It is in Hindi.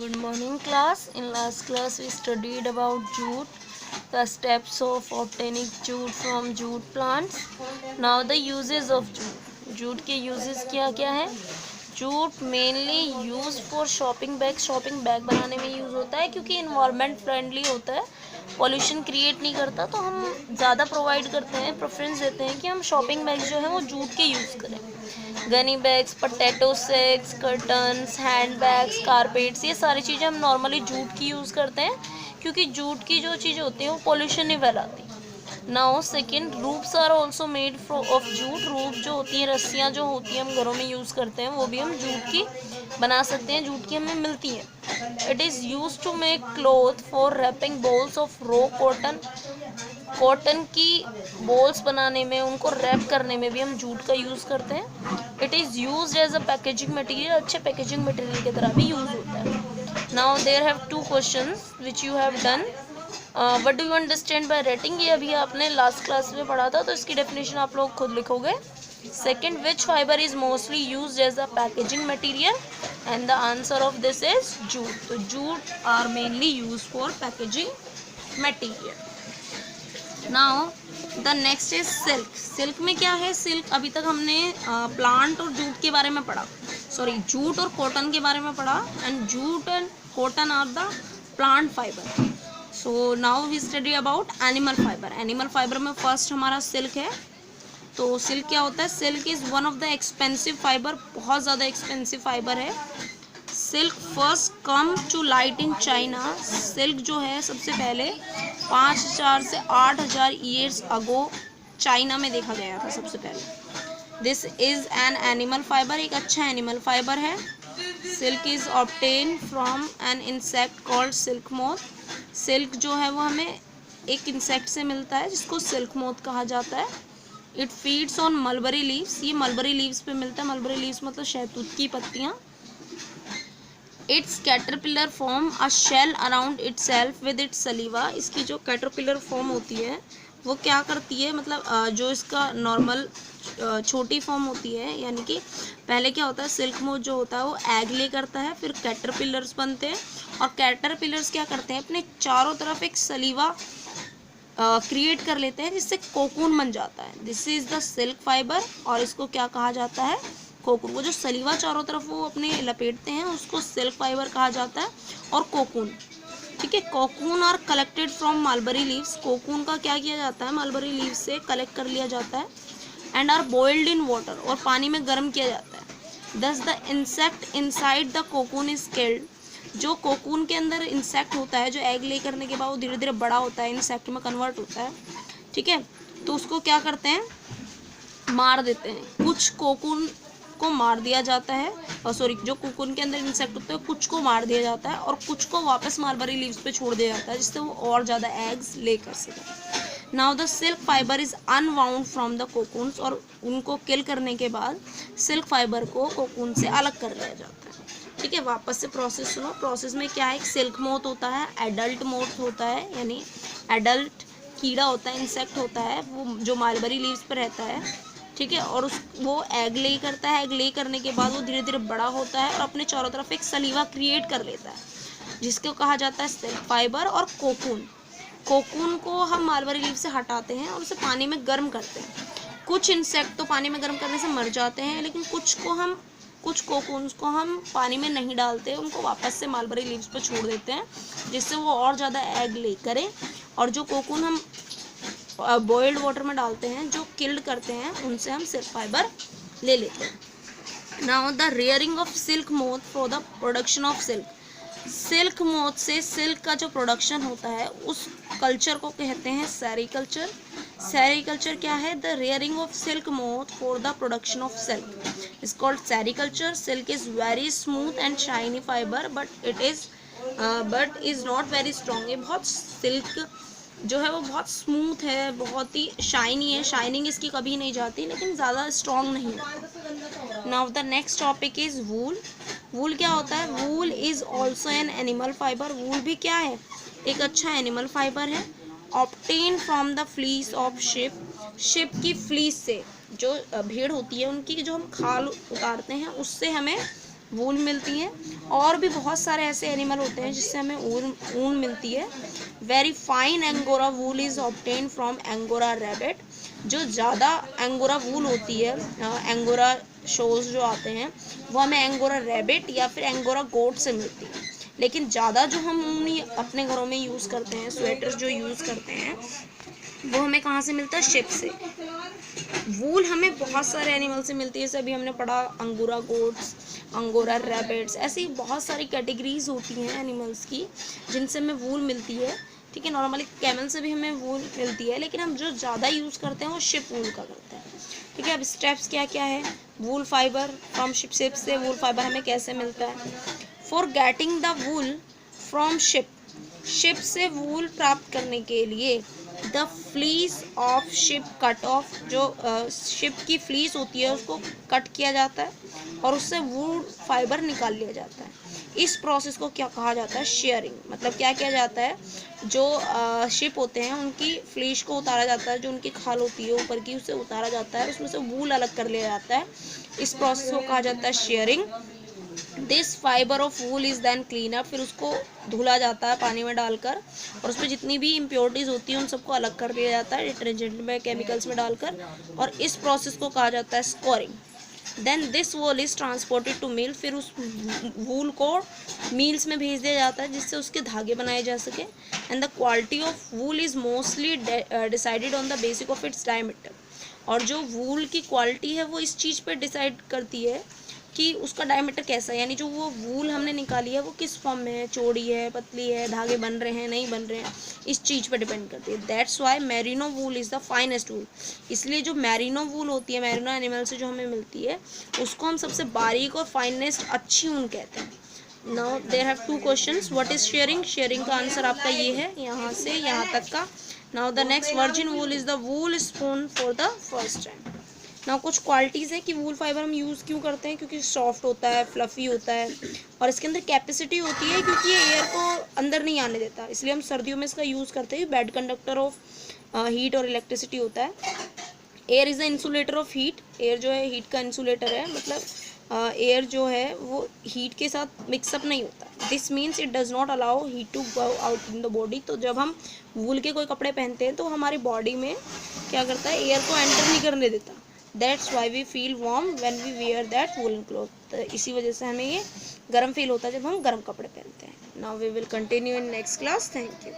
Good morning class. In last class we studied about jute, the steps of obtaining jute from jute plants. Now the uses of jute. Jute के uses क्या क्या है? Jute mainly use for shopping bag बनाने में यूज़ होता है क्योंकि इन्वायरमेंट फ्रेंडली होता है, पॉल्यूशन क्रिएट नहीं करता, तो हम ज़्यादा प्रोवाइड करते हैं, प्रेफरेंस देते हैं कि हम शॉपिंग बैग जो है वो जूट के यूज़ करें। Gunny bags, potato sacks, curtains, hand bags, carpets, ये सारी चीज़ें हम नॉर्मली जूट की यूज़ करते हैं क्योंकि जूट की जो चीज़ें होती हैं वो पॉल्यूशन नहीं फैलाती। Now second, ropes are also made of jute. Rope जो होती हैं, रस्सियाँ जो होती हैं हम घरों में यूज़ करते हैं, वो भी हम जूट की बना सकते हैं, जूट की हमें मिलती हैं। It is use to make cloth for wrapping balls of raw cotton. Cotton की बॉल्स बनाने में, उनको रैप करने में भी हम जूट का यूज़ करते हैं। It is use as a packaging material, अच्छे पैकेजिंग मटेरियल की तरह भी यूज़ होता है। Now there have two question which you have done. What do you understand by rating, ये अभी आपने लास्ट क्लास में पढ़ा था, तो इसकी डेफिनेशन आप लोग खुद लिखोगे। Second, which fibre is mostly use as a packaging material, and the answer of this is jute. तो jute are mainly use for packaging material. Now the next is silk. Silk में क्या है? सिल्क अभी तक हमने प्लांट और जूट के बारे में पढ़ा, जूट और कॉटन के बारे में पढ़ा, and jute and cotton are the plant fibre. So now we study about animal fibre. Animal fibre में फर्स्ट हमारा सिल्क है। तो सिल्क क्या होता है? Silk is one of the expensive fibre, बहुत ज़्यादा एक्सपेंसिव फाइबर है। Silk first come to light in China. Silk जो है सबसे पहले 5000 से 8000 ईयर्स अगो चाइना में देखा गया था सबसे पहले। This is an animal fibre, एक अच्छा एनिमल फाइबर है। Silk is obtain from an insect called silk moth. Silk जो है वो हमें एक इंसेक्ट से मिलता है जिसको सिल्क मोथ कहा जाता है। It feeds on mulberry leaves, ये मलबरी लीव्स पे मिलता है। मलबरी लीव्स मतलब शहतूत की पत्तियाँ। Its caterpillar form a shell around itself with its saliva. इसकी जो कैटरपिलर फॉर्म होती है वो क्या करती है, मतलब जो इसका नॉर्मल छोटी फॉर्म होती है, यानी कि पहले क्या होता है, सिल्क मोथ जो होता है वो एग ले करता है, फिर कैटरपिलर्स बनते हैं, और कैटरपिलर्स क्या करते हैं, अपने चारों तरफ एक सलीवा क्रिएट कर लेते हैं जिससे कोकून बन जाता है। This is the silk fibre, और इसको क्या कहा जाता है? कोकून। वो जो सलीवा चारों तरफ वो अपने लपेटते हैं उसको सिल्क फाइबर कहा जाता है। और कोकून, ठीक है, cocoon are collected from mulberry leaves. Cocoon का क्या किया जाता है? मलबरी लीव्स से कलेक्ट कर लिया जाता है। And are boiled in water, और पानी में गर्म किया जाता है। Thus the insect inside the cocoon is killed. जो कोकून के अंदर इंसेक्ट होता है, जो एग ले करने के बाद वो धीरे धीरे बड़ा होता है, इंसेक्ट में कन्वर्ट होता है, ठीक है, तो उसको क्या करते हैं? मार देते हैं। कुछ कोकून को मार दिया जाता है, जो कोकून के अंदर इंसेक्ट होते हैं कुछ को मार दिया जाता है, और कुछ को वापस मलबरी लीव्स पे छोड़ दिया जाता है जिससे वो और ज़्यादा एग्स ले कर सकें। Now the silk fibre is unwound from the cocoons, और उनको किल करने के बाद सिल्क फाइबर को कोकून से अलग कर लिया जाता है। ठीक है, वापस से प्रोसेस सुनो। प्रोसेस में क्या है? एक सिल्क मोथ होता है, एडल्ट मोथ होता है, यानी एडल्ट कीड़ा होता है, इंसेक्ट होता है, वो जो मलबरी लीव्स पर रहता है, ठीक है, और वो एग ले करता है। एग ले करने के बाद वो धीरे धीरे बड़ा होता है और अपने चारों तरफ एक सलीवा क्रिएट कर लेता है जिसको कहा जाता है सिल्क फाइबर। और कोकून, कोकून को हम मलबरी लीव से हटाते हैं और उसे पानी में गर्म करते हैं। कुछ इंसेक्ट तो पानी में गर्म करने से मर जाते हैं, लेकिन कुछ कोकून्स को हम पानी में नहीं डालते, उनको वापस से मलबरी लीव्स पर छोड़ देते हैं जिससे वो और ज़्यादा एग ले करें। और जो कोकून हम बॉइल्ड वाटर में डालते हैं, जो किल्ड करते हैं, उनसे हम सिल्क फाइबर ले लेते हैं। Now the rearing of silk moth for the production of silk. Silk moth से सिल्क का जो प्रोडक्शन होता है उस कल्चर को कहते हैं सेरीकल्चर। सेरीकल्चर क्या है? The rearing of silk moth for the production of silk is called sericulture. Silk is very smooth and shiny fibre, but is not very strong. ये बहुत सिल्क जो है वो बहुत स्मूथ है, बहुत ही शाइनी है, शाइनिंग इसकी कभी नहीं जाती, लेकिन ज़्यादा स्ट्रॉन्ग नहीं है। Now the next topic is wool. Wool क्या होता है? Wool is also an animal fibre. Wool भी क्या है? एक अच्छा एनिमल फाइबर है। Obtain from the fleece of sheep. Sheep की फ्लीस से, जो भेड़ होती है उनकी जो हम खाल उतारते हैं, उससे हमें वूल मिलती है। और भी बहुत सारे ऐसे एनिमल होते हैं जिससे हमें ऊन मिलती है। Very fine Angora wool is obtain from Angora rabbit. जो ज़्यादा एंगोरा वूल होती है, एंगोरा शोज जो आते हैं वो हमें एंगोरा रैबिट या फिर एंगोरा गोट से मिलती है। लेकिन ज़्यादा जो हम ऊन अपने घरों में यूज़ करते हैं, स्वेटर्स जो यूज़ करते हैं, वो हमें कहाँ से मिलता है? शिप से। वूल हमें बहुत सारे एनिमल से मिलती है, जैसे अभी हमने पढ़ा अंगोरा गोट्स, अंगोरा रैबिट्स, ऐसी बहुत सारी कैटेगरीज होती हैं एनिमल्स की जिनसे हमें वूल मिलती है। ठीक है, नॉर्मली कैमल से भी हमें वूल मिलती है, लेकिन हम जो ज़्यादा यूज़ करते हैं वो शिप वूल का करते हैं। ठीक है, अब स्टेप्स क्या क्या है? वूल फाइबर फ्रॉम शिप से वूल फाइबर हमें कैसे मिलता है? For getting the wool from ship से वूल प्राप्त करने के लिए the fleece of ship cut off, जो शिप की फ्लीस होती है उसको कट किया जाता है और उससे वूल फाइबर निकाल लिया जाता है। इस प्रोसेस को क्या कहा जाता है? शेयरिंग। मतलब क्या किया जाता है, जो शिप होते हैं उनकी फ्लीस को उतारा जाता है, जो उनकी खाल होती है ऊपर की उसे उतारा जाता है, उसमें से वूल अलग कर लिया जाता है। इस प्रोसेस को कहा जाता है shearing. This fibre of wool is then clean up. फिर उसको धुला जाता है पानी में डालकर और उसमें जितनी भी इम्प्योरिटीज़ होती हैं उन सबको अलग कर दिया जाता है डिटर्जेंट में, केमिकल्स में डालकर, और इस प्रोसेस को कहा जाता है scouring. Then this wool is transported to mill. फिर उस वूल को मील्स में भेज दिया जाता है जिससे उसके धागे बनाए जा सके। And the quality of wool is mostly decided on the basic of its diameter. और जो वूल की क्वालिटी है वो इस चीज़ पर डिसाइड करती है कि उसका डायमीटर कैसा है, यानी जो वो वूल हमने निकाली है वो किस फॉर्म में है, चौड़ी है, पतली है, धागे बन रहे हैं, नहीं बन रहे हैं, इस चीज़ पर डिपेंड करती है। That's why merino wool is the finest wool. इसलिए जो मैरिनो वूल होती है, मैरिनो एनिमल से जो हमें मिलती है, उसको हम सबसे बारीक और फाइनेस्ट अच्छी ऊन कहते हैं। Now there have two questions. What is shearing? Shearing का आंसर आपका ये है, यहाँ से यहाँ तक का। Now the next, virgin wool is the wool spun for the first time. ना कुछ क्वालिटीज़ है कि वूल फाइबर हम यूज़ क्यों करते हैं, क्योंकि सॉफ्ट होता है, फ्लफ़ी होता है, और इसके अंदर कैपेसिटी होती है क्योंकि ये एयर को अंदर नहीं आने देता, इसलिए हम सर्दियों में इसका यूज़ करते हैं। बैड कंडक्टर ऑफ हीट और इलेक्ट्रिसिटी होता है। Air is the insulator of heat. Air जो है हीट का इंसुलेटर है, मतलब एयर जो है वो हीट के साथ मिक्सअप नहीं होता। This means it does not allow heat to go out in the body. तो जब हम वूल के कोई कपड़े पहनते हैं तो हमारी बॉडी में क्या करता है, एयर को एंटर नहीं करने देता। That's why we feel warm when we wear that woollen cloth. इसी वजह से हमें ये गर्म फील होता है जब हम गर्म कपड़े पहनते हैं। Now we will continue in next class. Thank you.